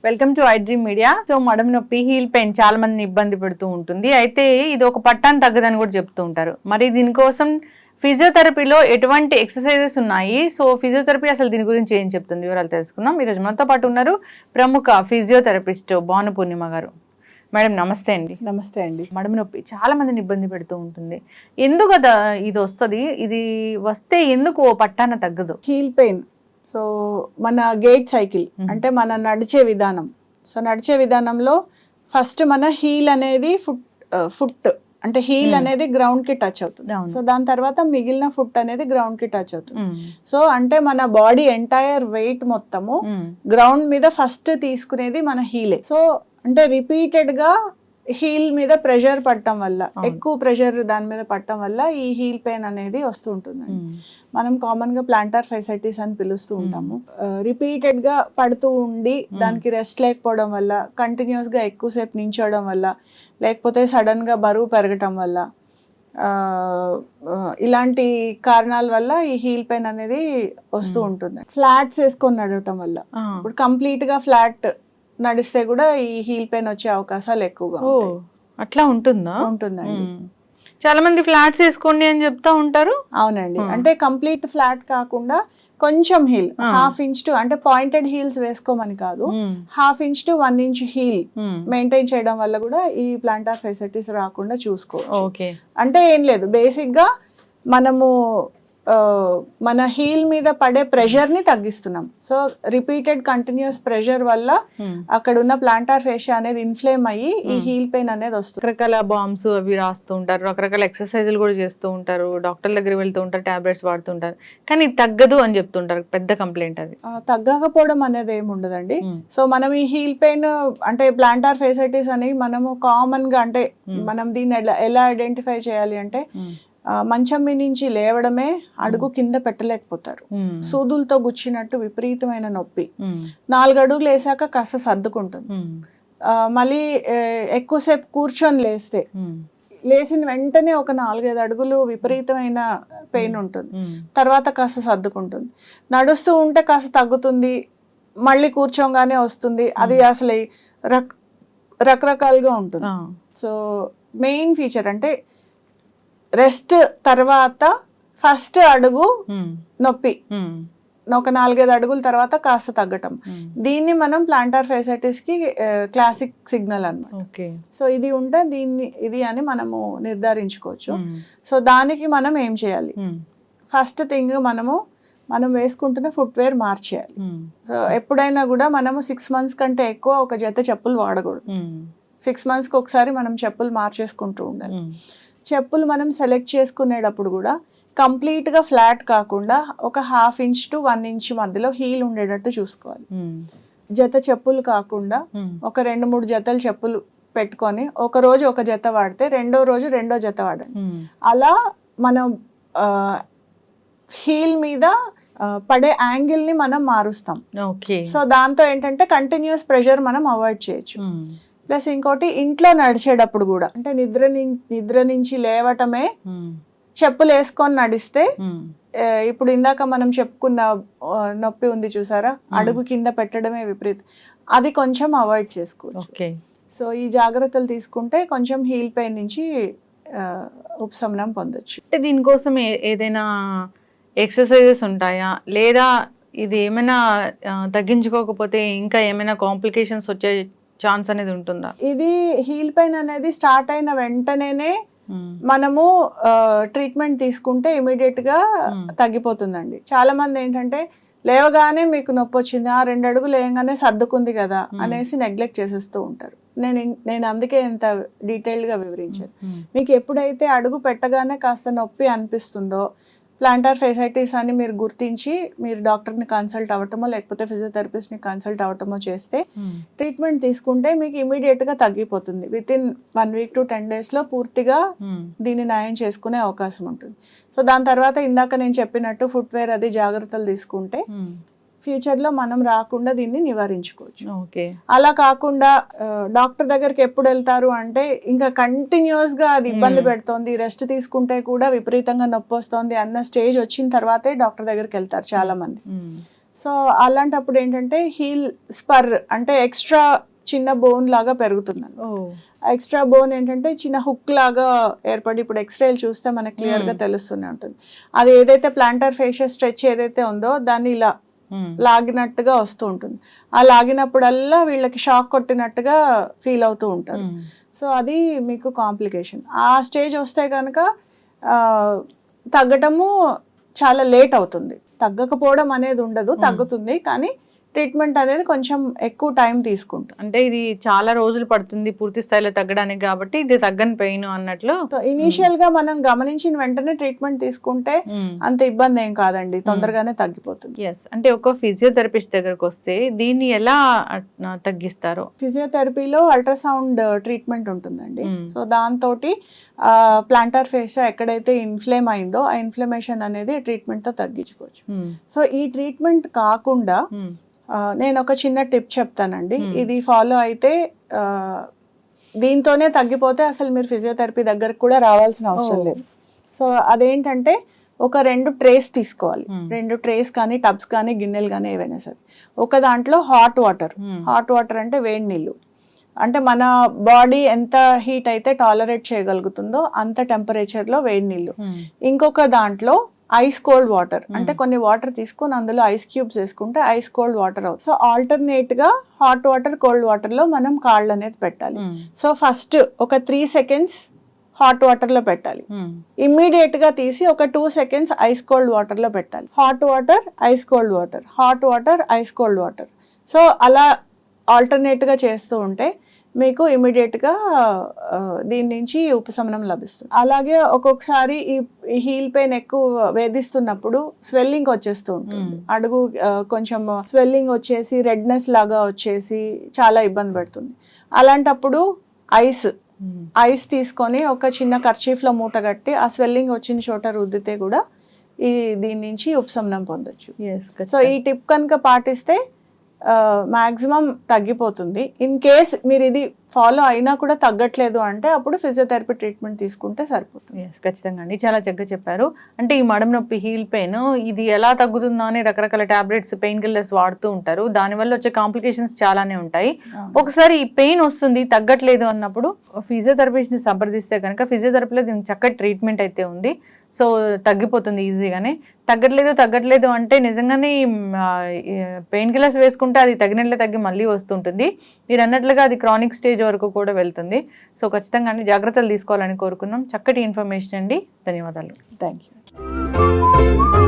Welcome to iDream media. So మడం నొప్పి, heel pain చాలా మందిని ఇబ్బంది పెడుతూ ఉంటుంది. అయితే ఇది ఒక పట్టాన్ని తగ్గదని కూడా చెప్తూ ఉంటారు. మరి దీనికోసం ఫిజియోథెరపీలో ఎటువంటి ఎక్సర్సైజెస్ ఉన్నాయి? సో ఫిజియోథెరపీ అసలు దీని గురించి ఏం చెప్తుంది, వివరాలు తెలుసుకుందాం. ఈరోజు మనతో పాటు ఉన్నారు ప్రముఖ ఫిజియోథెరపిస్ట్ భాను పూర్ణిమ గారు. మేడం నమస్తే అండి. నమస్తే అండి. మడం నొప్పి చాలా మందిని ఇబ్బంది పెడుతూ ఉంటుంది. ఎందుకు ఇది వస్తుంది? ఇది వస్తే ఎందుకు ఓ పట్టాన తగ్గదు? హీల్ పెయిన్, సో మన గేట్ సైకిల్ అంటే మన నడిచే విధానం. సో నడిచే విధానంలో ఫస్ట్ మన హీల్ అనేది ఫుట్ అంటే హీల్ అనేది గ్రౌండ్ కి టచ్ అవుతుంది. సో దాని తర్వాత మిగిలిన ఫుట్ అనేది గ్రౌండ్ కి టచ్ అవుతుంది. సో అంటే మన బాడీ ఎంటైర్ వెయిట్ మొత్తము గ్రౌండ్ మీద ఫస్ట్ తీసుకునేది మన హీలే. సో అంటే రిపీటెడ్ గా హీల్ మీద ప్రెషర్ పడటం వల్ల, ఎక్కువ ప్రెషర్ దాని మీద పడటం వల్ల ఈ హీల్ పెయిన్ అనేది వస్తూ ఉంటుంది. మనం కామన్ గా ప్లాంటార్ ఫైసైటిస్ అని పిలుస్తూ ఉంటాము. రిపీటెడ్ గా పడుతూ ఉండి దానికి రెస్ట్ లేకపోవడం వల్ల, కంటిన్యూస్ గా ఎక్కువసేపు నించోవడం వల్ల, లేకపోతే సడన్ గా బరువు పెరగటం వల్ల, ఇలాంటి కారణాల వల్ల ఈ హీల్ పెయిన్ అనేది వస్తూ ఉంటుంది. ఫ్లాట్స్ వేసుకొని నడవటం వల్ల, ఇప్పుడు కంప్లీట్ గా ఫ్లాట్ నడిస్తే కూడా ఈ హీల్ పెయిన్ వచ్చే అవకాశాలు ఎక్కువగా ఉంటాయి. అట్లా ఉంటుందా? ఉంటుందండి. చాలా మంది ఫ్లాట్స్ వేసుకోండి అని చెప్తా ఉంటారు. అవునండి, అంటే కంప్లీట్ ఫ్లాట్ కాకుండా కొంచెం హీల్, హాఫ్ ఇంచ్ టు, అంటే పాయింటెడ్ హీల్స్ వేసుకోమని కాదు, half inch to 1 inch heel maintain చేయడం వల్ల కూడా ఈ ప్లాంటార్ ఫైసైటిస్ రాకుండా చూసుకోవచ్చు. అంటే ఏం లేదు, బేసిక్ గా మనము మన హీల్ మీద పడే ప్రెషర్ ని తగ్గిస్తున్నాం. సో రిపీటెడ్ కంటిన్యూస్ ప్రెషర్ వల్ల అక్కడ ఉన్న ప్లాంటార్ ఫేషియా అనేది ఇన్ఫ్లేమ్ అయ్యి ఈ హీల్ పెయిన్ అనేది వస్తుంది. రకరకాల బాంబ్స్ అవి రాస్తూ ఉంటారు, రకరకాల ఎక్సర్సైజులు కూడా చేస్తూ ఉంటారు, డాక్టర్ దగ్గర వెళ్తూ ఉంటారు, టాబ్లెట్స్ వాడుతుంటారు, కానీ తగ్గదు అని చెప్తుంటారు. పెద్ద కంప్లైంట్ అది. తగ్గకపోవడం అనేది ఏమి ఉండదండి. సో మనం ఈ హీల్ పెయిన్ అంటే ప్లాంటార్ ఫేసైటిస్ అని మనము కామన్ గా, అంటే మనం దీన్ని ఎలా ఐడెంటిఫై చేయాలి అంటే, మంచం మీ నుంచి లేవడమే అడుగు కింద పెట్టలేకపోతారు, సూదులతో గుచ్చినట్టు విపరీతమైన నొప్పి, 4 అడుగులు వేసాక కాస్త సర్దుకుంటుంది, మళ్ళీ ఎక్కువసేపు కూర్చొని లేచిన వెంటనే ఒక 4-5 అడుగులు విపరీతమైన పెయిన్ ఉంటుంది, తర్వాత కాస్త సర్దుకుంటుంది, నడుస్తూ ఉంటే కాస్త తగ్గుతుంది, మళ్ళీ కూర్చోగానే వస్తుంది. అది అసలు రకరకాలుగా ఉంటుంది. సో మెయిన్ ఫీచర్ అంటే రెస్ట్ తర్వాత ఫస్ట్ అడుగు నొప్పి, ఒక 4-5 అడుగుల తర్వాత కాస్త తగ్గటం, దీన్ని మనం ప్లాంటార్ ఫైసైటిస్ కి క్లాసిక్ సిగ్నల్ అన్నమాట. సో ఇది ఉంటే ఇది అని మనము నిర్ధారించుకోవచ్చు. సో దానికి మనం ఏం చేయాలి? ఫస్ట్ థింగ్ మనం వేసుకుంటున్న ఫుట్వేర్ మార్చేయాలి. సో ఎప్పుడైనా కూడా మనము 6 months కంటే ఎక్కువ ఒక జత చెప్పులు వాడకూడదు. 6 months కి ఒకసారి మనం చెప్పులు మార్చేసుకుంటూ ఉండాలి. చెప్పులు మనం సెలెక్ట్ చేసుకునేటప్పుడు కూడా కంప్లీట్గా ఫ్లాట్ కాకుండా ఒక 1/2 ఇంచ్ టు 1 ఇంచ్ మధ్యలో హీల్ ఉండేటట్టు చూసుకోవాలి. జత చెప్పులు కాకుండా ఒక 2-3 జతలు చెప్పులు పెట్టుకొని ఒక రోజు ఒక జత వాడితే రెండో రోజు రెండో జత వాడండి. అలా మనం హీల్ మీద పడే యాంగిల్ ని మనం మారుస్తాం. సో దాంతో ఏంటంటే కంటిన్యూస్ ప్రెషర్ మనం అవాయిడ్ చేయొచ్చు. ప్లస్ ఇంకోటి, ఇంట్లో నడిచేటప్పుడు కూడా, అంటే నిద్ర నుంచి లేవటమే చెప్పులు వేసుకొని నడిస్తే, ఇప్పుడు ఇందాక మనం చెప్పుకున్న నొప్పి ఉంది చూసారా, అడుగు కింద పెట్టడమే విపరీతం, అది కొంచెం అవాయిడ్ చేసుకోవచ్చు. సో ఈ జాగ్రత్తలు తీసుకుంటే కొంచెం హీల్ పెయిన్ నుంచి ఉపశమనం పొందొచ్చు. అంటే దీనికోసం ఏదైనా ఎక్సర్సైజెస్ ఉంటాయా, లేదా ఇది ఏమైనా తగ్గించుకోకపోతే ఇంకా ఏమైనా కాంప్లికేషన్స్ వచ్చే ఛాన్స్ అనేది ఉంటుందా? ఇది హీల్ పెయిన్ అనేది స్టార్ట్ అయిన వెంటనే మనము ట్రీట్మెంట్ తీసుకుంటే ఇమీడియట్ గా తగ్గిపోతుందండి. చాలా మంది ఏంటంటే లేవగానే మీకు నొప్పి వచ్చింది, 2 అడుగులు లేవగానే సర్దుకుంది కదా అనేసి నెగ్లెక్ట్ చేసేస్తూ ఉంటారు. నేను అందుకే ఇంత డీటెయిల్డ్ గా వివరించాను. మీకు ఎప్పుడైతే అడుగు పెట్టగానే కాస్త నొప్పి అనిపిస్తుందో, ప్లాంటార్ ఫైసైటిస్ అని మీరు గుర్తించి మీరు డాక్టర్ని కన్సల్ట్ అవ్వటమో లేకపోతే ఫిజియోథెరపిస్ట్ని కన్సల్ట్ అవ్వటమో చేస్తే ట్రీట్మెంట్ తీసుకుంటే మీకు ఇమీడియట్గా తగ్గిపోతుంది. వితిన్ 1 week to 10 days పూర్తిగా దీన్ని నయం చేసుకునే అవకాశం ఉంటుంది. సో దాని తర్వాత ఇందాక నేను చెప్పినట్టు ఫుట్వేర్ అది జాగ్రత్తలు తీసుకుంటే ఫ్యూచర్లో మనం రాకుండా దీన్ని నివారించుకోవచ్చు. ఓకే. అలా కాకుండా డాక్టర్ దగ్గరికి ఎప్పుడు వెళ్తారు అంటే ఇంకా కంటిన్యూస్గా అది ఇబ్బంది పెడుతోంది, రెస్ట్ తీసుకుంటే కూడా విపరీతంగా నొప్పి వస్తుంది అన్న స్టేజ్ వచ్చిన తర్వాతే డాక్టర్ దగ్గరికి వెళ్తారు చాలా మంది. సో అలాంటప్పుడు ఏంటంటే హీల్ స్పర్ అంటే ఎక్స్ట్రా చిన్న బోన్ లాగా పెరుగుతుంది. ఎక్స్ట్రా బోన్ ఏంటంటే చిన్న హుక్ లాగా ఏర్పడి, ఇప్పుడు ఎక్స్రేలు చూస్తే మనకు క్లియర్గా తెలుస్తూనే ఉంటుంది. అది ఏదైతే ప్లాంటర్ ఫేషియస్ స్ట్రెచ్ ఏదైతే ఉందో దాన్ని ఇలా లాగినట్టుగా వస్తూ ఉంటుంది. ఆ లాగినప్పుడల్లా వీళ్ళకి షాక్ కొట్టినట్టుగా ఫీల్ అవుతూ ఉంటారు. సో అది మీకు కాంప్లికేషన్. ఆ స్టేజ్ వస్తే కనుక తగ్గటము చాలా లేట్ అవుతుంది. తగ్గకపోవడం అనేది ఉండదు, తగ్గుతుంది, కానీ ట్రీట్మెంట్ అనేది కొంచెం ఎక్కువ టైం తీసుకుంటుంది. అంటే ఇది చాలా రోజులు పడుతుంది పూర్తి స్థాయిలో తగ్గడానికి, కాబట్టి ఇది తగ్గని పెయిన్ అన్నట్లు. ఇనీషియల్ గా మనం గమనించిన వెంటనే ట్రీట్మెంట్ తీసుకుంటే అంత ఇబ్బంది ఏం కాదండి, తొందరగానే తగ్గిపోతుంది. ఎస్, అంటే ఒక ఫిజియోథెరపిస్ట్ దగ్గరకు వస్తే దీన్ని ఎలా తగ్గిస్తారు? ఫిజియోథెరపీలో అల్ట్రాసౌండ్ ట్రీట్మెంట్ ఉంటుందండి. సో దాంతో ప్లాంటర్ ఫేషియా ఎక్కడైతే ఇన్ఫ్లేమ్ అయిందో ఆ ఇన్ఫ్లమేషన్ అనేది ట్రీట్మెంట్ తో తగ్గించుకోవచ్చు. సో ఈ ట్రీట్మెంట్ కాకుండా నేను ఒక చిన్న టిప్ చెప్తానండి. ఇది ఫాలో అయితే దీంతోనే తగ్గిపోతే అసలు మీరు ఫిజియోథెరపీ దగ్గరకు కూడా రావాల్సిన అవసరం లేదు. సో అదేంటంటే ఒక 2 ట్రేస్ తీసుకోవాలి. 2 ట్రేస్ కానీ టబ్స్ కానీ గిన్నెలు కానీ ఏవైనా సరే. ఒక దాంట్లో హాట్ వాటర్ అంటే వేడి నీళ్ళు, అంటే మన బాడీ ఎంత హీట్ అయితే టాలరేట్ చేయగలుగుతుందో అంత టెంపరేచర్లో వేడి నీళ్ళు. ఇంకొక దాంట్లో ఐస్ కోల్డ్ వాటర్, అంటే కొన్ని వాటర్ తీసుకొని అందులో ఐస్ క్యూబ్స్ వేసుకుంటే ఐస్ కోల్డ్ వాటర్ అవుతుంది. సో ఆల్టర్నేట్ గా హాట్ వాటర్ కోల్డ్ వాటర్ లో మనం కాళ్ళు అనేది పెట్టాలి. సో ఫస్ట్ ఒక 3 సెకండ్స్ హాట్ వాటర్ లో పెట్టాలి, ఇమ్మీడియట్ గా తీసి ఒక 2 సెకండ్స్ ఐస్ కోల్డ్ వాటర్ లో పెట్టాలి. Hot water ice cold water, hot water ice cold water. So అలా ఆల్టర్నేట్ గా చేస్తూ ఉంటే మీకు ఇమీడియట్ గా దీని నుంచి ఉపశమనం లభిస్తుంది. అలాగే ఒక్కొక్కసారి ఈ హీల్ పెయిన్ ఎక్కువ వేధిస్తున్నప్పుడు స్వెల్లింగ్ వచ్చేస్తూ ఉంటుంది. అడుగు కొంచెం స్వెల్లింగ్ వచ్చేసి రెడ్నెస్ లాగా వచ్చేసి చాలా ఇబ్బంది పెడుతుంది. అలాంటప్పుడు ఐస్ తీసుకొని ఒక చిన్న కర్చీఫ్ లో మూట కట్టి ఆ స్వెల్లింగ్ వచ్చిన చోట రుద్దితే కూడా దీని నుంచి ఉపశమనం పొందొచ్చు. సో ఈ టిప్ కనుక పాటిస్తే మాక్సిమం తగ్గిపోతుంది. ఇన్ కేస్ మీరు ఇది ఫాలో అయినా కూడా తగ్గట్లేదు అంటే అప్పుడు ఫిజియోథెరపీ ట్రీట్మెంట్ తీసుకుంటే సరిపోతుంది. ఖచ్చితంగా అండి, చాలా చక్కగా చెప్పారు. అంటే ఈ మడం నొప్పి, హీల్ పెయిన్, ఇది ఎలా తగ్గుతుందో అని రకరకాల టాబ్లెట్స్, పెయిన్ కిల్లర్స్ వాడుతూ ఉంటారు. దానివల్ల వచ్చే కాంప్లికేషన్స్ చాలానే ఉంటాయి. ఒకసారి ఈ పెయిన్ వస్తుంది, తగ్గట్లేదు అన్నప్పుడు ఫిజియోథెరపిస్ట్ని సంప్రదిస్తే కనుక ఫిజియోథెరపీలో దీనికి చక్కటి ట్రీట్మెంట్ అయితే ఉంది. సో తగ్గిపోతుంది ఈజీగానే. తగ్గట్లేదు అంటే నిజంగానే పెయిన్ కిల్లర్స్ వేసుకుంటే అది తగినట్లే తగ్గి మళ్ళీ వస్తుంటుంది. మీరు అన్నట్లుగా అది క్రానిక్ స్టేజ్ వరకు కూడా వెళ్తుంది. సో ఖచ్చితంగా జాగ్రత్తలు తీసుకోవాలని కోరుకున్నాం. చక్కటి ఇన్ఫర్మేషన్ అండి, ధన్యవాదాలు. Thank you.